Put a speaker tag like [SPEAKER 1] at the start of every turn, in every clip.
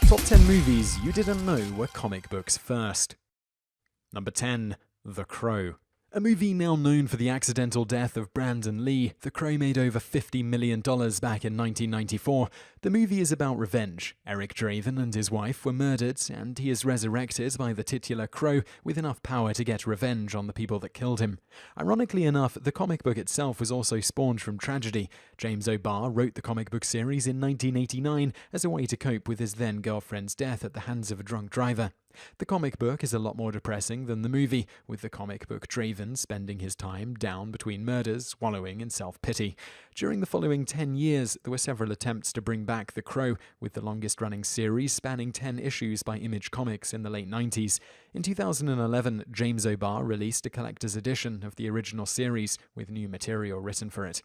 [SPEAKER 1] Top 10 movies you didn't know were comic books first. Number 10. The Crow. A movie now known for the accidental death of Brandon Lee, The Crow made over $50 million back in 1994. The movie is about revenge. Eric Draven and his wife were murdered, and he is resurrected by the titular Crow with enough power to get revenge on the people that killed him. Ironically enough, the comic book itself was also spawned from tragedy. James O'Barr wrote the comic book series in 1989 as a way to cope with his then-girlfriend's death at the hands of a drunk driver. The comic book is a lot more depressing than the movie, with the comic book Draven spending his time down between murders, wallowing in self-pity. During the following 10 years, there were several attempts to bring back The Crow, with the longest-running series spanning 10 issues by Image Comics in the late 90s. In 2011, James O'Barr released a collector's edition of the original series, with new material written for it.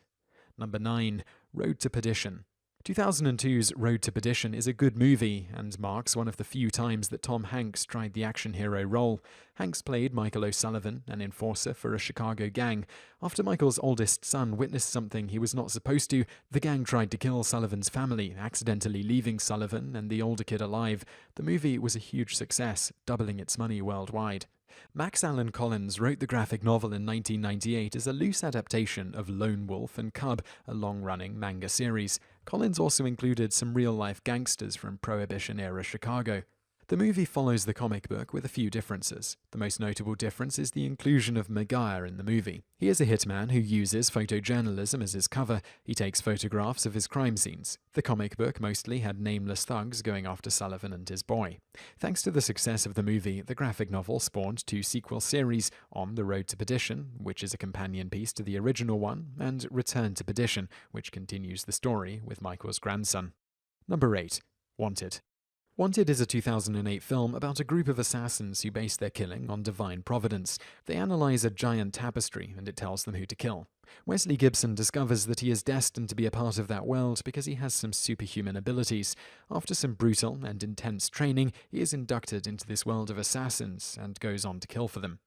[SPEAKER 1] Number 9. Road to Perdition. 2002's Road to Perdition is a good movie and marks one of the few times that Tom Hanks tried the action hero role. Hanks played Michael O'Sullivan, an enforcer for a Chicago gang. After Michael's oldest son witnessed something he was not supposed to, the gang tried to kill Sullivan's family, accidentally leaving Sullivan and the older kid alive. The movie was a huge success, doubling its money worldwide. Max Allan Collins wrote the graphic novel in 1998 as a loose adaptation of Lone Wolf and Cub, a long-running manga series. Collins also included some real-life gangsters from Prohibition-era Chicago. The movie follows the comic book with a few differences. The most notable difference is the inclusion of Maguire in the movie. He is a hitman who uses photojournalism as his cover. He takes photographs of his crime scenes. The comic book mostly had nameless thugs going after Sullivan and his boy. Thanks to the success of the movie, the graphic novel spawned 2 sequel series: On the Road to Perdition, which is a companion piece to the original one, and Return to Perdition, which continues the story with Michael's grandson. Number 8. Wanted. Wanted is a 2008 film about a group of assassins who base their killing on divine providence. They analyze a giant tapestry and it tells them who to kill. Wesley Gibson discovers that he is destined to be a part of that world because he has some superhuman abilities. After some brutal and intense training, he is inducted into this world of assassins and goes on to kill for them.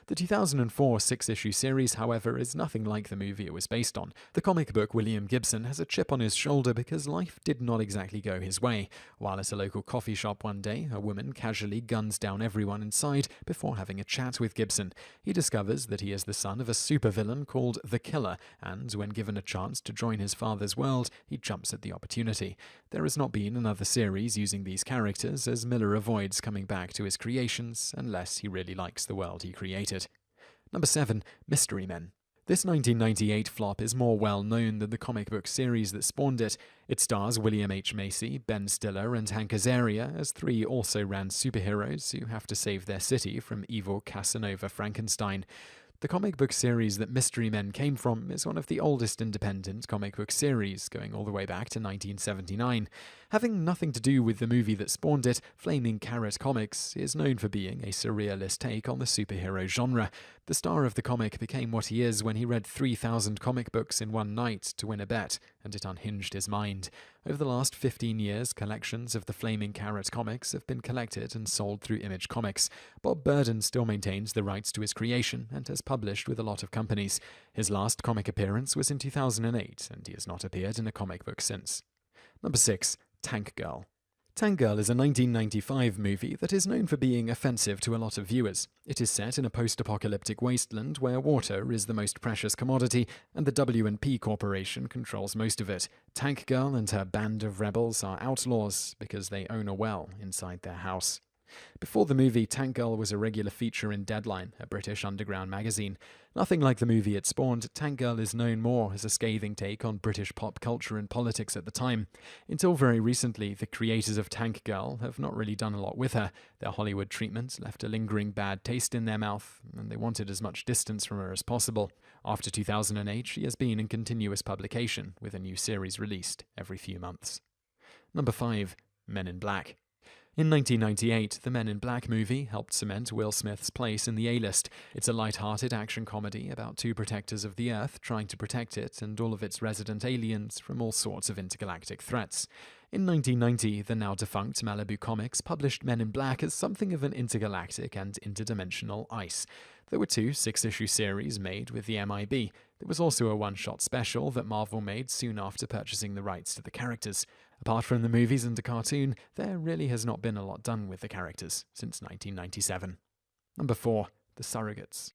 [SPEAKER 1] The 2004 6-issue series, however, is nothing like the movie it was based on. The comic book William Gibson has a chip on his shoulder because life did not exactly go his way. While at a local coffee shop one day, a woman casually guns down everyone inside before having a chat with Gibson. He discovers that he is the son of a supervillain called The Killer, and when given a chance to join his father's world, he jumps at the opportunity. There has not been another series using these characters, as Miller avoids coming back to his creations unless he really likes the world he created. Number 7. Mystery Men. This 1998 flop is more well-known than the comic book series that spawned it. It stars William H. Macy, Ben Stiller, and Hank Azaria as 3 also-ran superheroes who have to save their city from evil Casanova Frankenstein. The comic book series that Mystery Men came from is one of the oldest independent comic book series, going all the way back to 1979. Having nothing to do with the movie that spawned it, Flaming Carrot Comics is known for being a surrealist take on the superhero genre. The star of the comic became what he is when he read 3,000 comic books in one night to win a bet, and it unhinged his mind. Over the last 15 years, collections of the Flaming Carrot comics have been collected and sold through Image Comics. Bob Burden still maintains the rights to his creation and has published with a lot of companies. His last comic appearance was in 2008, and he has not appeared in a comic book since. Number 6. Tank Girl. Tank Girl is a 1995 movie that is known for being offensive to a lot of viewers. It is set in a post-apocalyptic wasteland where water is the most precious commodity and the W&P Corporation controls most of it. Tank Girl and her band of rebels are outlaws because they own a well inside their house. Before the movie, Tank Girl was a regular feature in Deadline, a British underground magazine. Nothing like the movie it spawned, Tank Girl is known more as a scathing take on British pop culture and politics at the time. Until very recently, the creators of Tank Girl have not really done a lot with her. Their Hollywood treatment left a lingering bad taste in their mouth, and they wanted as much distance from her as possible. After 2008, she has been in continuous publication, with a new series released every few months. Number 5. Men in Black. In 1998, the Men in Black movie helped cement Will Smith's place in the A-list. It's a light-hearted action comedy about 2 protectors of the Earth trying to protect it and all of its resident aliens from all sorts of intergalactic threats. In 1990, the now-defunct Malibu Comics published Men in Black as something of an intergalactic and interdimensional ice. There were 2 6-issue series made with the MIB. There was also a one-shot special that Marvel made soon after purchasing the rights to the characters. Apart from the movies and a cartoon, there really has not been a lot done with the characters since 1997. Number 4. The Surrogates.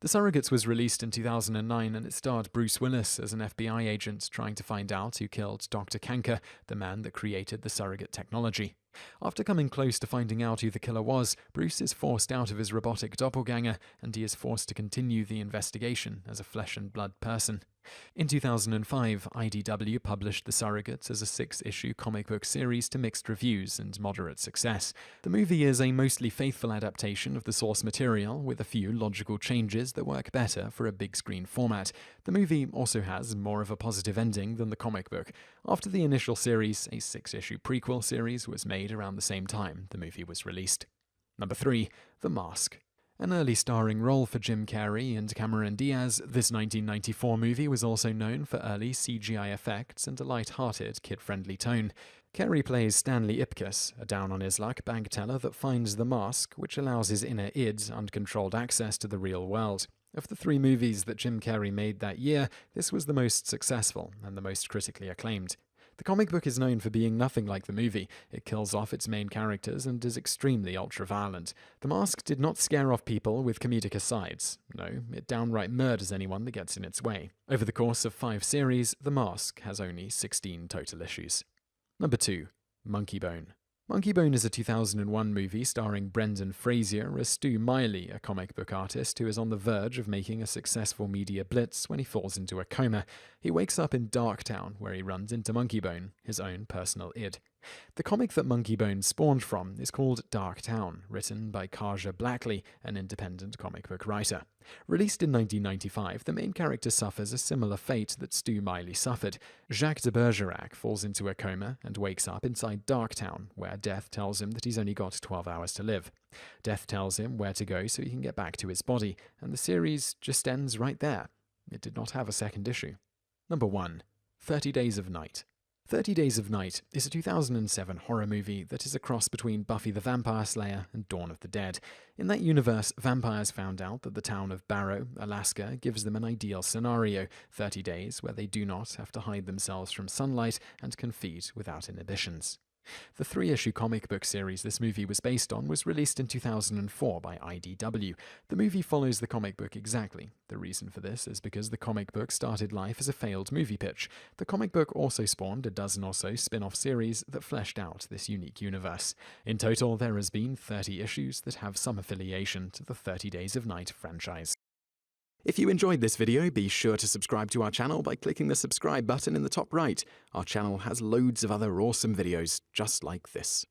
[SPEAKER 1] The Surrogates was released in 2009 and it starred Bruce Willis as an FBI agent trying to find out who killed Dr. Kanker, the man that created the surrogate technology. After coming close to finding out who the killer was, Bruce is forced out of his robotic doppelganger and he is forced to continue the investigation as a flesh and blood person. In 2005, IDW published The Surrogates as a 6-issue comic book series to mixed reviews and moderate success. The movie is a mostly faithful adaptation of the source material, with a few logical changes that work better for a big screen format. The movie also has more of a positive ending than the comic book. After the initial series, a 6-issue prequel series was made around the same time the movie was released. Number 3. The Mask. An early starring role for Jim Carrey and Cameron Diaz, this 1994 movie was also known for early CGI effects and a light-hearted, kid-friendly tone. Carrey plays Stanley Ipkiss, a down-on-his-luck bank teller that finds the mask, which allows his inner id uncontrolled access to the real world. Of the 3 movies that Jim Carrey made that year, this was the most successful and the most critically acclaimed. The comic book is known for being nothing like the movie. It kills off its main characters and is extremely ultra-violent. The Mask did not scare off people with comedic asides. No, it downright murders anyone that gets in its way. Over the course of 5 series, The Mask has only 16 total issues. Number 2. Monkey Bone. Monkey Bone is a 2001 movie starring Brendan Fraser as Stu Miley, a comic book artist who is on the verge of making a successful media blitz when he falls into a coma. He wakes up in Darktown, where he runs into Monkey Bone, his own personal id. The comic that Monkey Bone spawned from is called Darktown, written by Kaja Blackley, an independent comic book writer. Released in 1995, the main character suffers a similar fate that Stu Miley suffered. Jacques de Bergerac falls into a coma and wakes up inside Darktown, where Death tells him that he's only got 12 hours to live. Death tells him where to go so he can get back to his body, and the series just ends right there. It did not have a second issue. Number 1. 30 Days of Night. 30 Days of Night is a 2007 horror movie that is a cross between Buffy the Vampire Slayer and Dawn of the Dead. In that universe, vampires found out that the town of Barrow, Alaska, gives them an ideal scenario, 30 days where they do not have to hide themselves from sunlight and can feed without inhibitions. The 3-issue comic book series this movie was based on was released in 2004 by IDW. The movie follows the comic book exactly. The reason for this is because the comic book started life as a failed movie pitch. The comic book also spawned a dozen or so spin-off series that fleshed out this unique universe. In total, there has been 30 issues that have some affiliation to the 30 Days of Night franchise. If you enjoyed this video, be sure to subscribe to our channel by clicking the subscribe button in the top right. Our channel has loads of other awesome videos just like this.